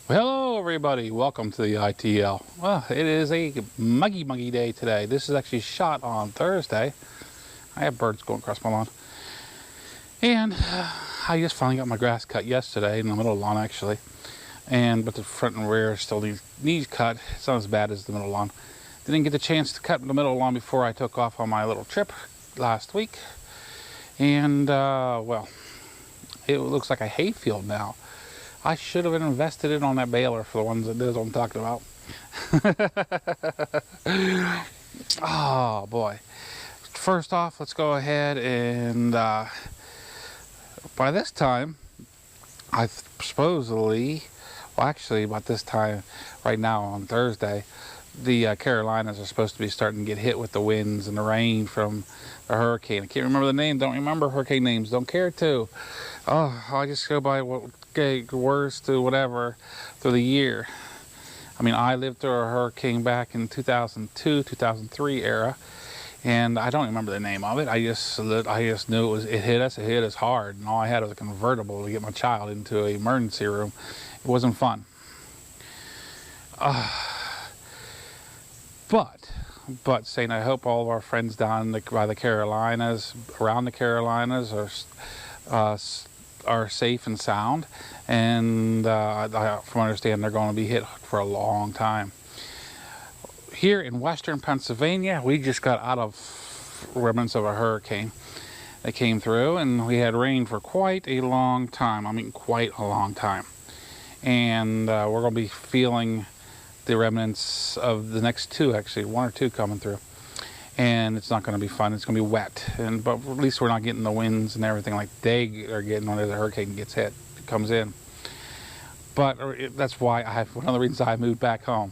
Well, hello everybody, welcome to the ITL. Well, it is a muggy day today. This is actually shot on Thursday. I have birds going across my lawn. And I just finally got my grass cut yesterday, in the middle of the lawn actually. But the front and rear still needs cut. It's not as bad as the middle lawn. Didn't get the chance to cut the middle lawn before I took off on my little trip last week. And, well, it looks like a hayfield now. I should have invested it on that baler for the ones that knows what I'm talking about. Oh boy. First off, let's go ahead and by this time, I supposedly, well actually about this time right now on Thursday, the Carolinas are supposed to be starting to get hit with the winds and the rain from a hurricane. I can't remember the name, don't remember hurricane names, don't care to. Oh, I just go by what worst to whatever through the year. I mean, I lived through a hurricane back in 2002, 2003 era, and I don't remember the name of it. I just knew it hit us hard, and all I had was a convertible to get my child into an emergency room. It wasn't fun. But saying, I hope all of our friends down by the Carolinas, around the Carolinas, are safe and sound, and from what I understand, they're going to be hit for a long time. Here in western Pennsylvania, we just got out of remnants of a hurricane that came through, and we had rain for quite a long time. I mean, quite a long time. And we're going to be feeling the remnants of the next two, actually, one or two coming through. And it's not going to be fun. It's going to be wet, but at least we're not getting the winds and everything like they are getting when the hurricane gets hit, it comes in. But that's why one of the reasons I moved back home.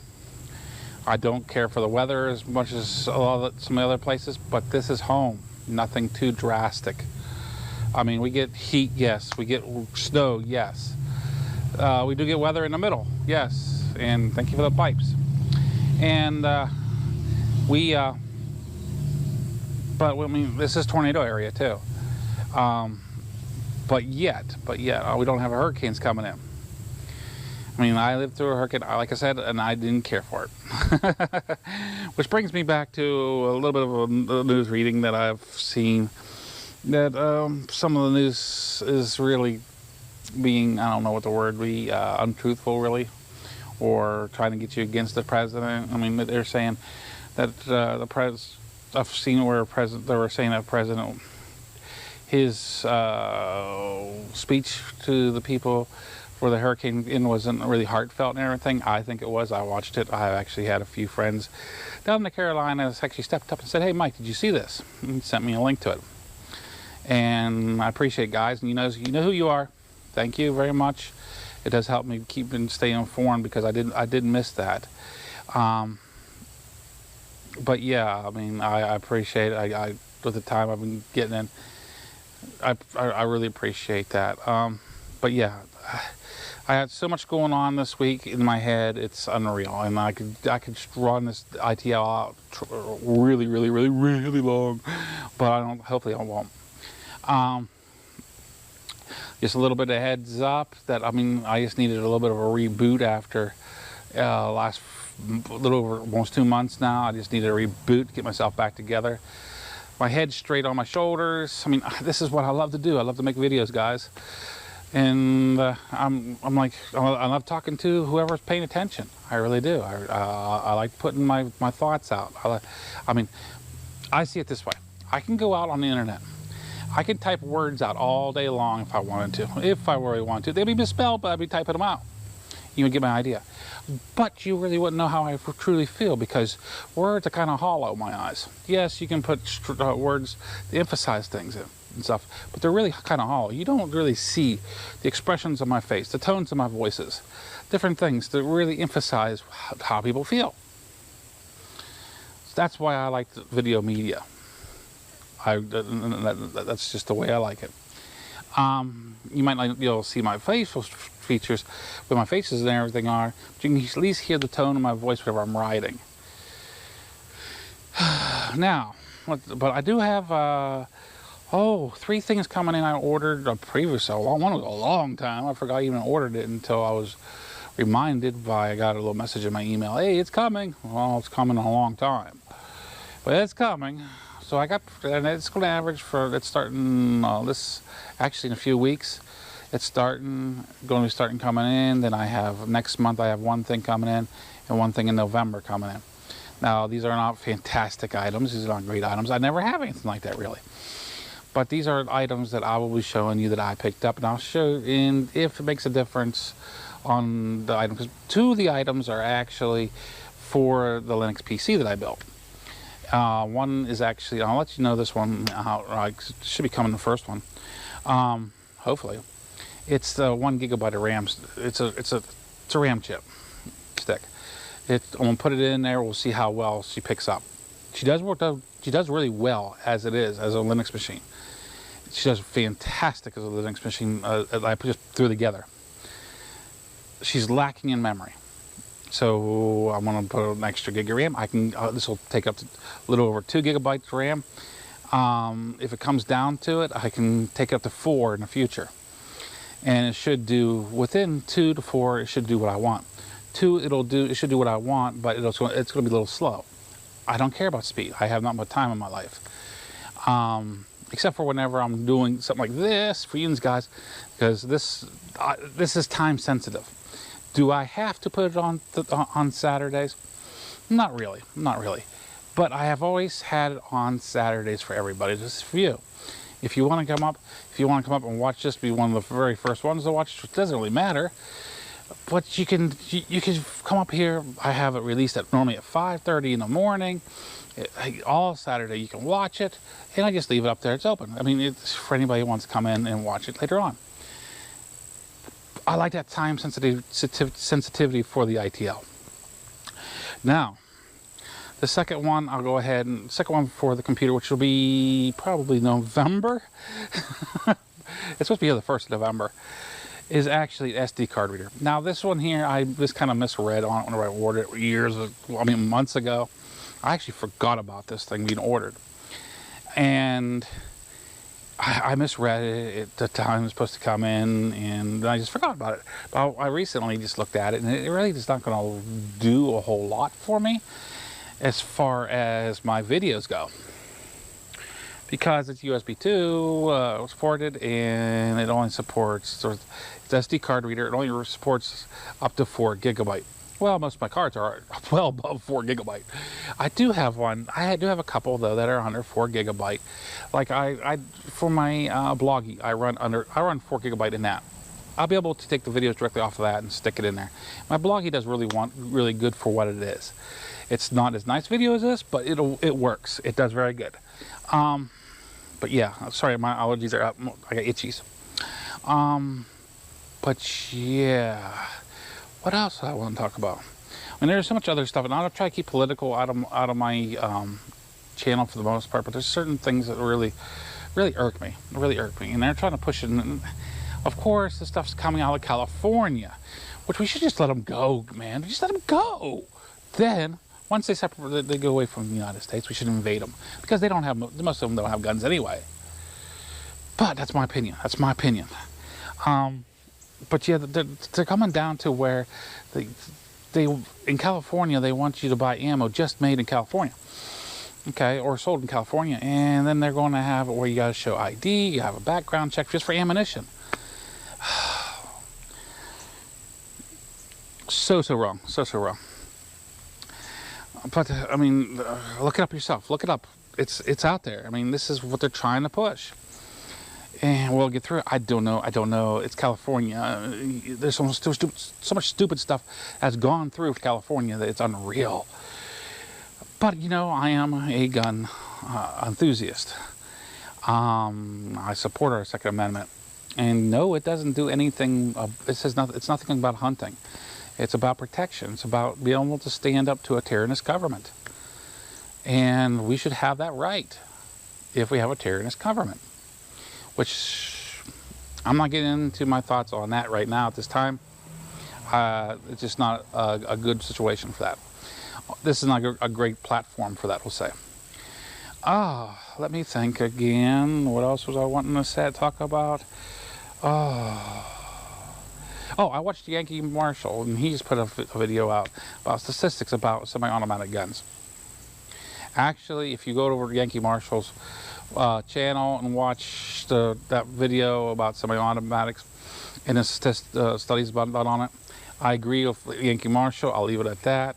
I don't care for the weather as much as some other places, but this is home. Nothing too drastic. I mean, we get heat, yes. We get snow, yes. We do get weather in the middle, yes. And thank you for the pipes. And but I mean, this is tornado area too. But yet, we don't have hurricanes coming in. I mean, I lived through a hurricane, like I said, and I didn't care for it. Which brings me back to a little bit of a news reading that I've seen. That some of the news is really being, I don't know what the word would be, untruthful really, or trying to get you against the president. I mean, they're saying that the president. I've seen where they were saying that President, his speech to the people for the hurricane wasn't really heartfelt and everything. I think it was. I watched it. I actually had a few friends down in the Carolinas actually stepped up and said, "Hey, Mike, did you see this?" And sent me a link to it. And I appreciate it, guys. And you know who you are. Thank you very much. It does help me keep and stay informed because I did miss that. But yeah, I mean, I appreciate it. I with the time I've been getting in, I really appreciate that. But yeah, I had so much going on this week in my head. It's unreal, and I could just run this ITL out really long, but I don't. Hopefully, I won't. Just a little bit of heads up that I mean, I just needed a little bit of a reboot after last. A little over almost 2 months now. I just need a reboot, get myself back together. My head's straight on my shoulders. I mean, this is what I love to do. I love to make videos, guys. And I'm like, I love talking to whoever's paying attention. I really do. I like putting my thoughts out. I mean, I see it this way. I can go out on the internet. I can type words out all day long if I wanted to. If I really want to. They'd be misspelled, but I'd be typing them out. You would get my idea. But you really wouldn't know how I truly feel because words are kind of hollow in my eyes. Yes, you can put words to emphasize things and stuff, but they're really kind of hollow. You don't really see the expressions of my face, the tones of my voices, different things that really emphasize how people feel. So that's why I like the video media. That's just the way I like it. You might not be able to see my facial features, where my faces and everything are, but you can at least hear the tone of my voice whenever I'm writing. Now, but I do have 3 things coming in. I ordered previously. One was a long time. I forgot I even ordered it until I was reminded by, I got a little message in my email, hey, it's coming. Well, it's coming in a long time, but it's coming. So I got, and it's going to average for, it's starting this, actually in a few weeks, it's going to be starting coming in. Then I have, next month I have one thing coming in, and one thing in November coming in. Now, these are not fantastic items. These are not great items. I never have anything like that, really. But these are items that I will be showing you that I picked up, and I'll show you if it makes a difference on the item. Because two of the items are actually for the Linux PC that I built. One is actually, I'll let you know this one out. It should be coming the first one, hopefully. It's the 1 gigabyte of RAM. It's a RAM chip stick. I'm gonna put it in there. We'll see how well she picks up. She does really well as it is, as a Linux machine. She does fantastic as a Linux machine. I just threw together. She's lacking in memory. So I'm going to put an extra gig of RAM. This will take up to a little over 2 gigabytes of RAM. If it comes down to it, I can take it up to 4 in the future. And it should do, within 2 to 4, it should do what I want. 2, it should do what I want, but it's going to be a little slow. I don't care about speed. I have not much time in my life. Except for whenever I'm doing something like this for you guys, because this is time sensitive. Do I have to put it on Saturdays? Not really, not really. But I have always had it on Saturdays for everybody, just for you. If you want to come up, and watch this, be one of the very first ones to watch. It doesn't really matter. But you can come up here. I have it released normally at 5:30 in the morning. All Saturday you can watch it, and I just leave it up there. It's open. I mean, it's for anybody who wants to come in and watch it later on. I like that time sensitivity for the ITL. Now, the second one, I'll go ahead and second one for the computer, which will be probably November. It's supposed to be here the 1st of November. Is actually an SD card reader. Now, this one here, I just kind of misread on it when I ordered it months ago. I actually forgot about this thing being ordered, and I misread it at the time it was supposed to come in, and I just forgot about it. But I recently just looked at it, and it really is not going to do a whole lot for me as far as my videos go, because it's USB 2 supported, and it only supports, it's SD card reader. It only supports up to 4 gigabyte. Well, most of my cards are well above 4 gigabyte. I do have one. I do have a couple though that are under 4 gigabyte. Like for my bloggy, I run 4 gigabyte in that. I'll be able to take the videos directly off of that and stick it in there. My bloggy does really good for what it is. It's not as nice video as this, but it works. It does very good. But yeah, sorry, my allergies are up. I got itchies. But yeah. What else do I want to talk about? I mean, there's so much other stuff, and I'll try to keep political out of my channel for the most part. But there's certain things that really irk me, and they're trying to push it. And of course, the stuff's coming out of California, which we should just let them go, man. Just let them go. Then, once they go away from the United States, we should invade them, because most of them don't have guns anyway. But that's my opinion. That's my opinion. But yeah, they're coming down to where they in California, they want you to buy ammo just made in California, okay, or sold in California, and then they're going to have it where you got to show ID, you have a background check just for ammunition. So wrong, so wrong. But I mean, look it up yourself. Look it up. It's out there. I mean, this is what they're trying to push. And we'll get through it. I don't know. It's California. There's so much stupid stuff has gone through California that it's unreal. But, you know, I am a gun enthusiast. I support our Second Amendment. And no, it doesn't do anything. It's nothing about hunting. It's about protection. It's about being able to stand up to a tyrannous government. And we should have that right if we have a tyrannous government. Which I'm not getting into my thoughts on that right now at this time. It's just not a good situation for that. This is not a great platform for that, we'll say. Let me think again. What else was I wanting to talk about? Oh, I watched Yankee Marshall, and he just put a video out about statistics about semi-automatic guns. Actually, if you go over to Yankee Marshall's channel and watch that video about semi-automatics and the studies about on it, I agree with Yankee Marshall. I'll leave it at that.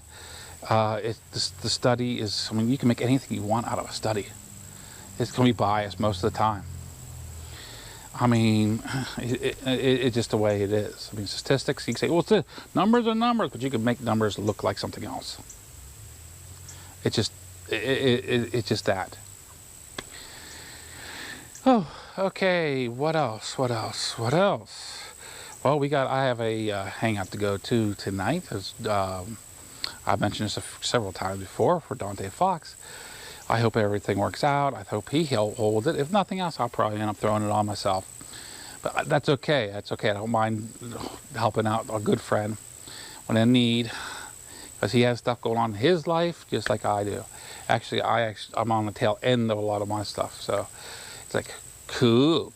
The study is, I mean, you can make anything you want out of a study. It's going to be biased most of the time. I mean, it's just the way it is. I mean, statistics, you can say, well, numbers are numbers, but you can make numbers look like something else. It's just that. Oh, okay, what else? Well, I have a hangout to go to tonight. As I've mentioned this several times before for Dante Fox. I hope everything works out. I hope he holds it. If nothing else, I'll probably end up throwing it on myself. But that's okay. That's okay. I don't mind helping out a good friend when in need, because he has stuff going on in his life just like I do. Actually, I'm on the tail end of a lot of my stuff, so it's like cool.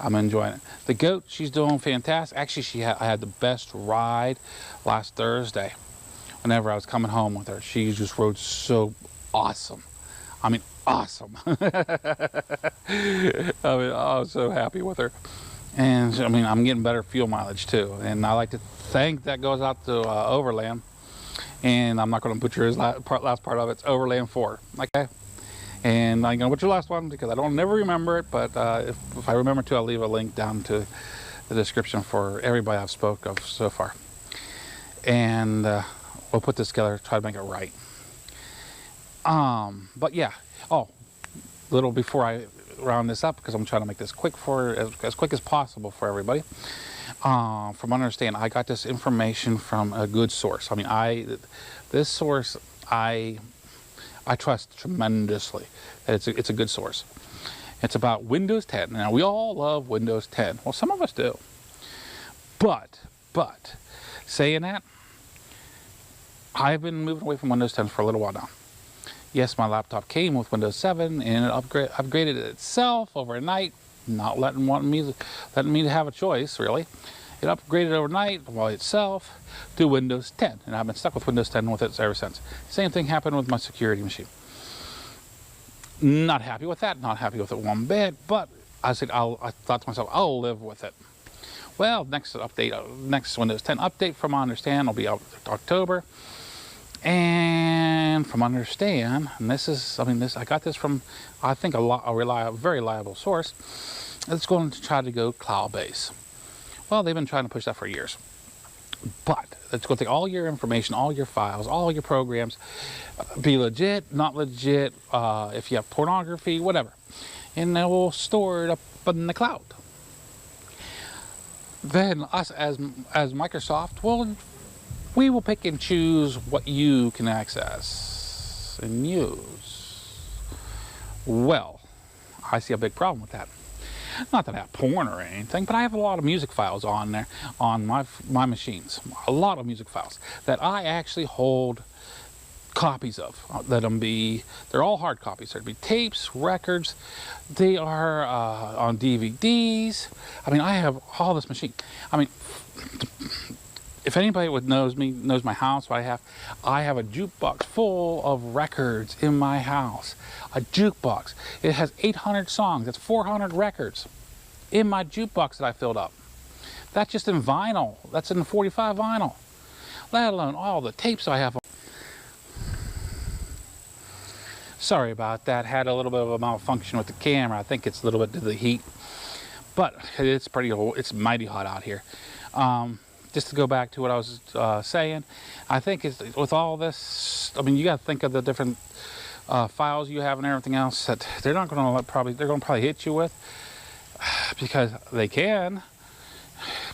I'm enjoying it. The goat, she's doing fantastic. Actually, I had the best ride last Thursday. Whenever I was coming home with her, she just rode so awesome. I mean, awesome. I was so happy with her. And I mean, I'm getting better fuel mileage too. And I like to thank that goes out to Overland. And I'm not going to butcher his last part of it. It's Overland 4. Okay. And I'm going to butcher the last one because I don't never remember it. But if I remember to, I'll leave a link down to the description for everybody I've spoke of so far. And we'll put this together, try to make it right. But yeah. Oh, little before I round this up, because I'm trying to make this quick as quick as possible for everybody. From understand, I got this information from a good source. I mean, this source I trust tremendously. It's a good source. It's about Windows 10. Now, we all love Windows 10. Well, some of us do. But saying that, I've been moving away from Windows 10 for a little while now. Yes, my laptop came with Windows 7 and it upgraded itself overnight, not letting me to have a choice, really. It upgraded overnight by itself to Windows 10, and I've been stuck with Windows 10 with it ever since. Same thing happened with my security machine. Not happy with that, not happy with it one bit, but I thought to myself, I'll live with it. Well, next Windows 10 update, from I understand, will be out October. And from understand, and I got this from, I think, a very reliable source. It's going to try to go cloud-based. Well, they've been trying to push that for years. But it's going to take all your information, all your files, all your programs, be legit, not legit, if you have pornography, whatever. And they will store it up in the cloud. Then us as Microsoft, well, we will pick and choose what you can access and use. Well, I see a big problem with that. Not that I have porn or anything, but I have a lot of music files on there, on my machines. A lot of music files that I actually hold copies of. They're all hard copies. There'd be tapes, records. They are on DVDs. I mean, I have all this machine. I mean, if anybody knows my house, what I have a jukebox full of records in my house. A jukebox. It has 800 songs. That's 400 records in my jukebox that I filled up. That's just in vinyl. That's in 45 vinyl. Let alone all the tapes I have. Sorry about that. Had a little bit of a malfunction with the camera. I think it's a little bit to the heat. But it's it's mighty hot out here. Just to go back to what I was saying, I think with all this, I mean, you got to think of the different files you have and everything else that they're going to probably hit you with, because they can,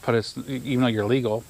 but even though you're legal.